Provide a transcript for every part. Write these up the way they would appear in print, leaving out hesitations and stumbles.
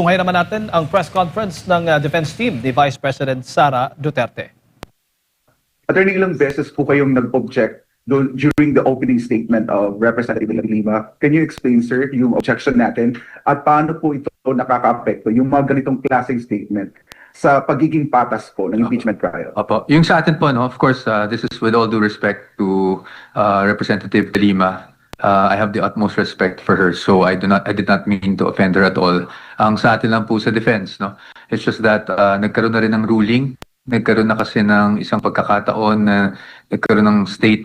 Ngayon naman natin ang press conference ng defense team ni Vice President Sara Duterte. Attorney, ilang beses po kayong nag-object during the opening statement of Representative Lima. Can you explain, sir, yung objection natin at paano po ito nakaka-apekto yung mga ganitong klaseng statement sa pagiging patas po ng impeachment trial? Opo. Yung sa atin po, no, of course, this is with all due respect to Representative Lima. I have the utmost respect for her, so I did not mean to offend her at all. Ang sa atin lang po sa defense, no, it's just that nagkaroon na rin ng ruling, nagkaroon na kasi ng isang pagkakataon na nagkaroon ng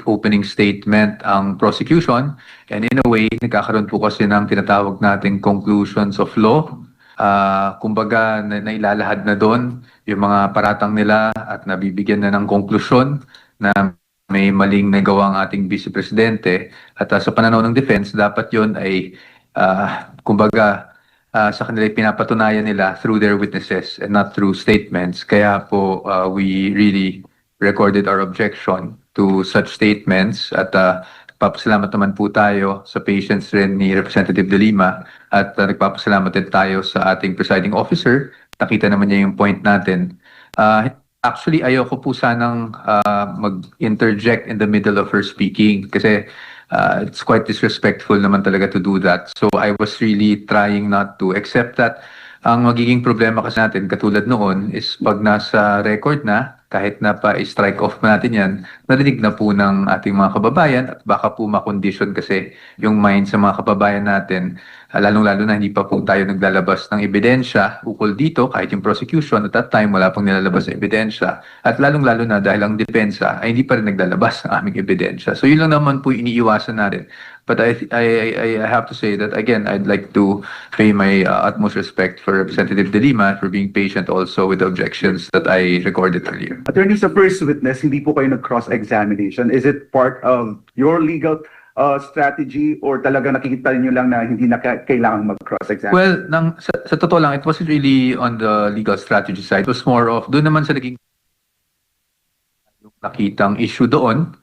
opening statement ang prosecution, and in a way, nagkakaroon po kasi ng tinatawag nating conclusions of law. Kumbaga, nailalahad na doon yung mga paratang nila at nabibigyan na ng konklusyon na may maling nagawang ating Vice Presidente, at sa pananaw ng defense, dapat yon ay kumbaga sa kanila pinapatunayan nila through their witnesses and not through statements. Kaya po we really recorded our objection to such statements, at nagpapasalamat naman po tayo sa patience rin ni Representative De Lima, at nagpapasalamat din tayo sa ating presiding officer. Nakita naman niya yung point natin. Actually, ayoko po sanang mag-interject in the middle of her speaking kasi it's quite disrespectful naman talaga to do that. So I was really trying not to, except that ang magiging problema kasi natin, katulad noon, is pag nasa record na, kahit na pa-strike off natin yan, narinig na po ng ating mga kababayan, at baka po makondisyon kasi yung mind sa mga kababayan natin, lalong-lalo na hindi pa po tayo naglalabas ng ebidensya ukol dito, kahit yung prosecution, at that time wala pang nilalabas na ebidensya, at lalong-lalo na dahil ang depensa ay hindi pa rin naglalabas ng aming ebidensya. So yun lang naman po iniiwasan natin. But I have to say that, again, I'd like to pay my utmost respect for Representative De Lima for being patient also with the objections that I recorded earlier. Attorney, sa first witness, hindi po kayo nag-cross-examination. Is it part of your legal strategy, or talaga nakikita niyo lang na hindi na kailangan mag-cross-examine? Well, sa totoo lang, it wasn't really on the legal strategy side. It was more of, doon naman sa naging nakitang issue doon.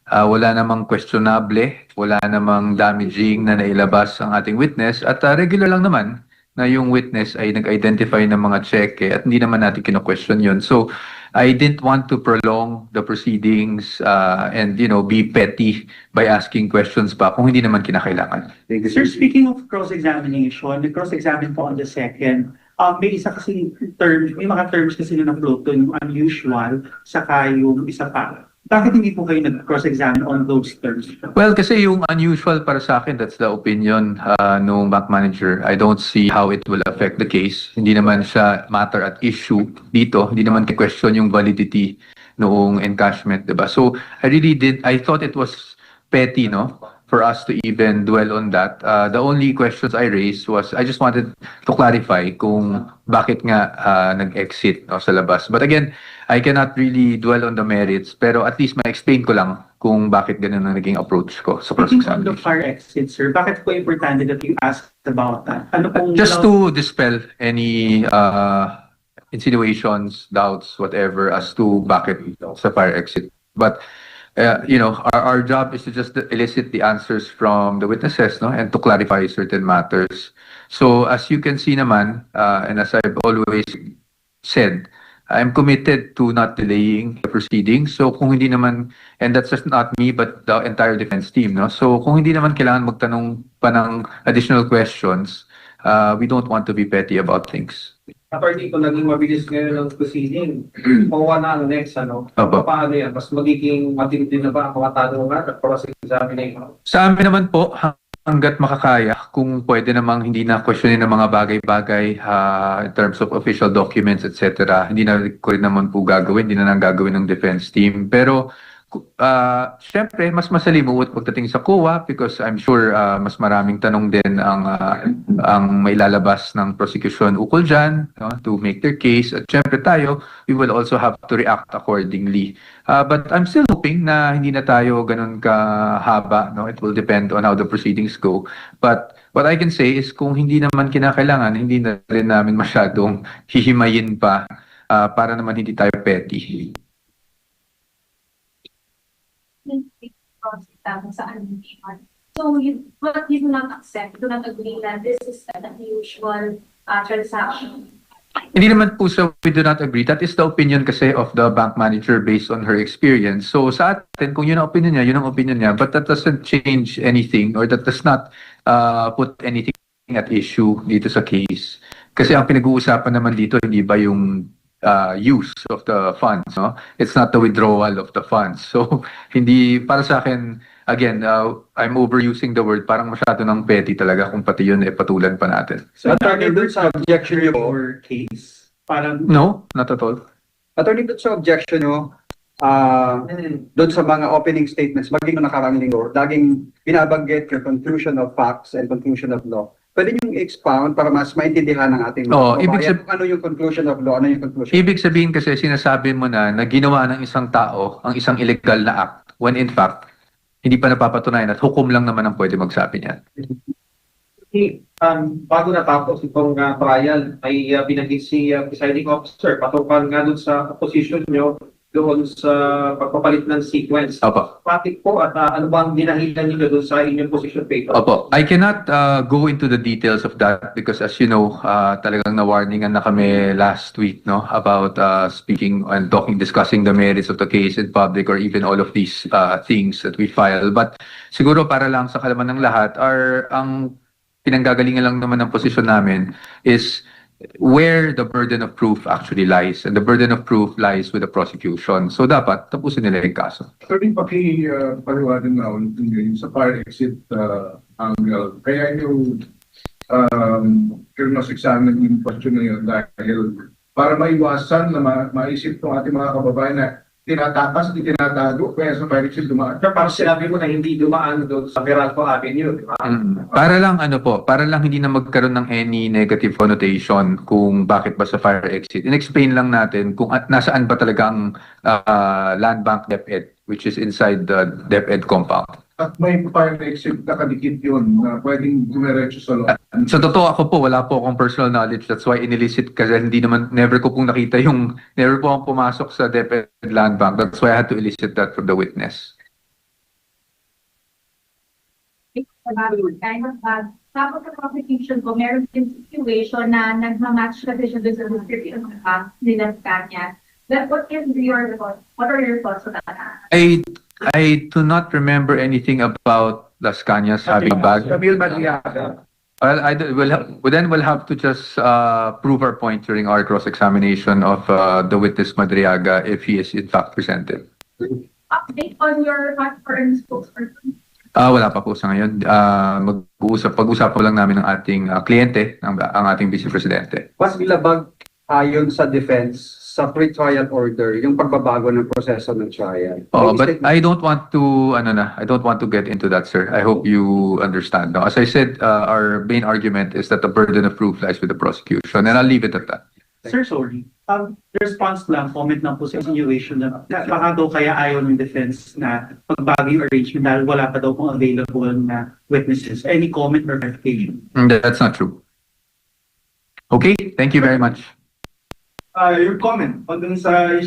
Wala namang questionable, wala namang damaging na nailabas ang ating witness, at regular lang naman na yung witness ay nag-identify ng mga cheque at hindi naman natin kino-question yun. So I didn't want to prolong the proceedings and be petty by asking questions pa kung hindi naman kinakailangan. Sir, speaking of cross-examination, cross-examine po on the second, may isa kasi term, may mga terms kasi na na-float doon, yung unusual, saka yung isa pa. Bakit hindi po kayo nag-cross-examine on those terms? Well, kasi yung unusual para sa akin, that's the opinion ng bank manager. I don't see how it will affect the case. Hindi naman siya matter at issue dito. Hindi naman question yung validity noong encashment, diba? So I thought it was petty, no, for us to even dwell on that. The only questions I raised was, I just wanted to clarify kung bakit nga nag-exit sa labas. But again, I cannot really dwell on the merits, pero at least ma-explain ko lang kung bakit ganun ang naging approach ko sa cross-examination. On the far exit, sir, bakit po importante that you asked about that? Ano pong just to dispel any insinuations, doubts, whatever, as to bakit sa fire exit. But our job is to just elicit the answers from the witnesses, no, and to clarify certain matters. So as you can see naman, and as I've always said, I'm committed to not delaying the proceedings. So kung hindi naman, and that's just not me, but the entire defense team, no? So kung hindi naman kailangan magtanong pa ng additional questions, we don't want to be petty about things. Attorney, kung naging mabilis ngayon ang proceeding, kung na ang next, paano yan? Mas magiging matindi na ba ang mga tanungan at cross-examination? Sa amin naman po, hanggat makakaya, kung pwede namang hindi na questionin ng mga bagay-bagay in terms of official documents, etc. Hindi na ko rin naman po gagawin, hindi na nang gagawin ng defense team. Pero syempre, mas masalimuot pagdating sa COA because I'm sure mas maraming tanong din ang mailalabas ng prosecution ukol dyan, no, to make their case. At syempre tayo, we will also have to react accordingly. But I'm still hoping na hindi na tayo ganun kahaba. No? It will depend on how the proceedings go. But what I can say is kung hindi naman kinakailangan, hindi na rin namin masyadong hihimayin pa para naman hindi tayo petty. So what you do not accept, do not agree that this is an unusual transaction. Hindi naman po sa we do not agree. That is the opinion kasi of the bank manager based on her experience. So sa atin, kung yun ang opinion niya, yun ang opinion niya. But that doesn't change anything or that does not put anything at issue dito sa case. Kasi ang pinag-uusapan naman dito, hindi ba yung use of the funds, no? It's not the withdrawal of the funds. So hindi, para sa akin, again, I'm overusing the word, parang masyado ng petty talaga kung pati yun patulan pa natin. So, Attorney, dun sa objection niyo po, your case, parang No, not at all. attorney, dun sa objection niyo, dun sa mga opening statements, maging nung nakarang linggo, laging binabanggit yung conclusion of facts and conclusion of law. Pwede niyong expound para mas maintindihan ng ating Oo, mga ibig kababayan kung ano yung conclusion of law, ano yung conclusion. Ibig sabihin kasi sinasabi mo na ginawa ng isang tao ang isang illegal na act when in fact, hindi pa napapatunayan at hukom lang naman ang pwede magsabi niyan. Bago natapos itong trial, ay binanggit si presiding officer, patukan nga dun sa position nyo doon sa pagpapalit ng sequence. Opo. Patik po at ano bang dinahilan niyo doon sa inyong position paper? Opo. I cannot go into the details of that because as you know, talagang na-warningan na kami last week, no, about speaking and discussing the merits of the case in public or even all of these things that we file. But siguro para lang sa kalaman ng lahat, ang pinanggagalingan lang naman ng posisyon namin is where the burden of proof actually lies. And the burden of proof lies with the prosecution. So dapat tapusin nila yung kaso. Sorry, paliwanag na ulit yung sa fire exit angle. Kaya yung cross-examine yung question na yun dahil para maiwasan na maisip ng ating mga kababayan na tinatakas, hindi tinatago, kaya sa fire exit dumaan. Pero parang sinabi mo na hindi dumaan doon sa Meralco Avenue, di ba? Para lang para lang hindi na magkaroon ng any negative connotation kung bakit ba sa fire exit. In-explain lang natin kung nasaan ba talaga ang land bank DepEd, which is inside the DepEd compound. At may fire exit na kadikit yun na pwedeng dumiretso sa loob. Sa totoo ako po, wala po akong personal knowledge. That's why inilicit kasi never ko pong nakita never po akong pumasok sa DepEd land bank. That's why I had to elicit that from the witness. Tapos sa prosecution ko, meron din situation na nagmamatch kasi siya doon sa description ng bank nila Scania. But what are your thoughts on that? I do not remember anything about Las Cañas having bag. Camille Madriaga. Well, we'll have to just prove our point during our cross-examination of the witness Madriaga if he is in fact presented. Update on your foreign spokesperson? Wala pa po sa ngayon. Pag-usap pa lang namin ng ating kliyente, ang ating vice presidente. Mas ilabag ayon sa defense sa pre-trial order yung pagbabago ng proseso ng trial. Oh, but I don't want to get into that, sir. I hope you understand. No? As I said, our main argument is that the burden of proof lies with the prosecution, and I'll leave it at that. Sir, sorry. Response lang, comment lang po sa insinuation na baka daw kaya ayaw ng defense na pagbago yung arrangement dahil wala pa daw kung available na witnesses. Any comment or clarification? That's not true. Okay, thank you very much. Your comment on dun sa